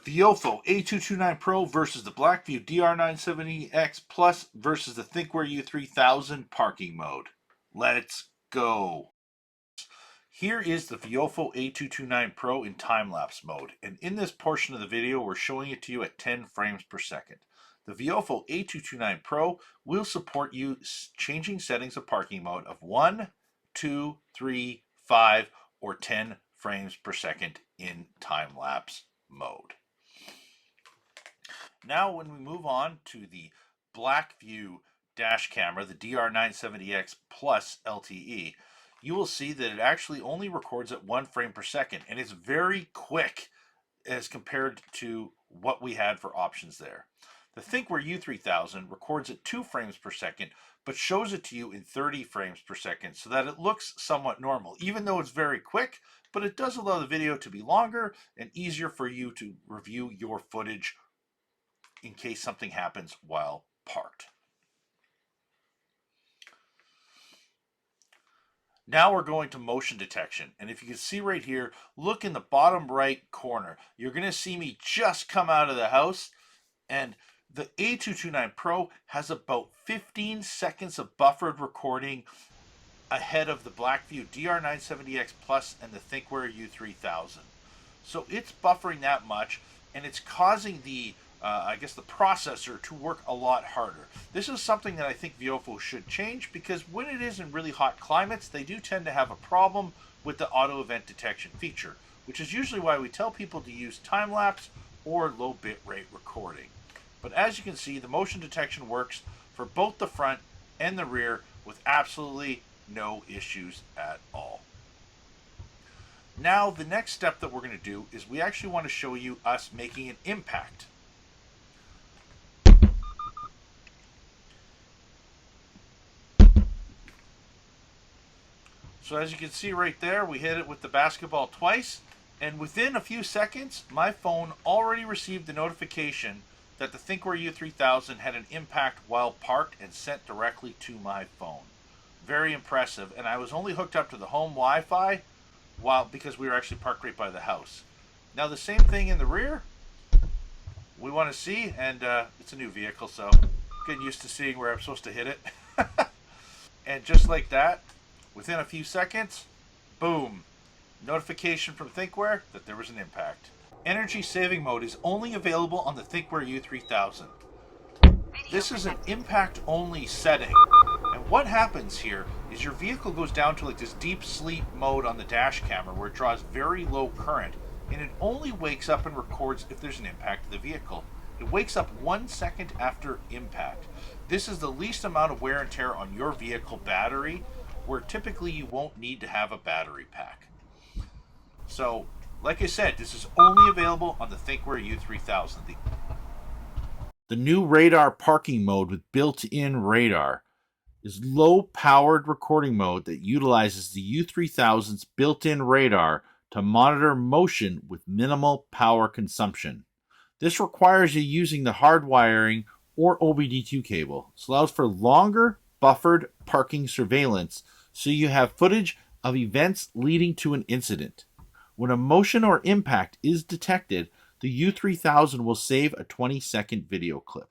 Viofo A229 Pro versus the Blackvue DR 970X Plus versus the Thinkware U3000 parking mode. Let's go. Here is the Viofo A229 Pro in time-lapse mode, and in this portion of the video we're showing it to you at 10 frames per second. The Viofo A229 Pro will support you changing settings of parking mode of 1, 2, 3, 5, or 10 frames per second in time-lapse mode. Now when we move on to the Blackvue dash camera, the DR970X Plus LTE, you will see that it actually only records at 1 frame per second, and it's very quick as compared to what we had for options there. The Thinkware U3000 records at 2 frames per second, but shows it to you in 30 frames per second so that it looks somewhat normal, even though it's very quick, but it does allow the video to be longer and easier for you to review your footage in case something happens while parked. Now we're going to motion detection, and if you can see right here, look in the bottom right corner. You're going to see me just come out of the house, and the A229 Pro has about 15 seconds of buffered recording ahead of the Blackvue DR970X Plus and the Thinkware U3000. So it's buffering that much, and it's causing the the processor to work a lot harder. This is something that I think Viofo should change, because when it is in really hot climates, they do tend to have a problem with the auto event detection feature, which is usually why we tell people to use time-lapse or low bitrate recording. But as you can see, the motion detection works for both the front and the rear with absolutely no issues at all. Now the next step that we're going to do is we actually want to show you us making an impact. So as you can see right there, we hit it with the basketball twice, and within a few seconds, my phone already received the notification that the Thinkware U3000 had an impact while parked and sent directly to my phone. Very impressive, and I was only hooked up to the home Wi-Fi because we were actually parked right by the house. Now the same thing in the rear, we want to see, and it's a new vehicle, so getting used to seeing where I'm supposed to hit it. And just like that, within a few seconds, boom, notification from Thinkware that there was an impact. Energy saving mode is only available on the Thinkware U3000. This is an impact only setting. And what happens here is your vehicle goes down to like this deep sleep mode on the dash camera where it draws very low current, and it only wakes up and records if there's an impact to the vehicle. It wakes up 1 second after impact. This is the least amount of wear and tear on your vehicle battery, where typically you won't need to have a battery pack. So, like I said, this is only available on the Thinkware U3000. The new radar parking mode with built-in radar is low-powered recording mode that utilizes the U3000's built-in radar to monitor motion with minimal power consumption. This requires you using the hard wiring or OBD2 cable. This allows for longer buffered parking surveillance, so you have footage of events leading to an incident. When a motion or impact is detected, the U3000 will save a 20-second video clip,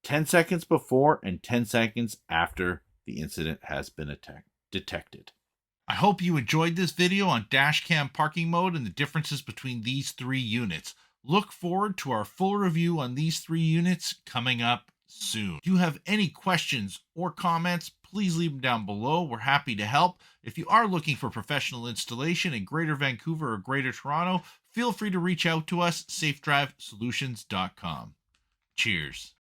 10 seconds before and 10 seconds after the incident has been detected. I hope you enjoyed this video on dashcam parking mode and the differences between these 3 units. Look forward to our full review on these 3 units coming up soon. If you have any questions or comments, please leave them down below. We're happy to help. If you are looking for professional installation in Greater Vancouver or Greater Toronto, feel free to reach out to us, safedrivesolutions.com. Cheers.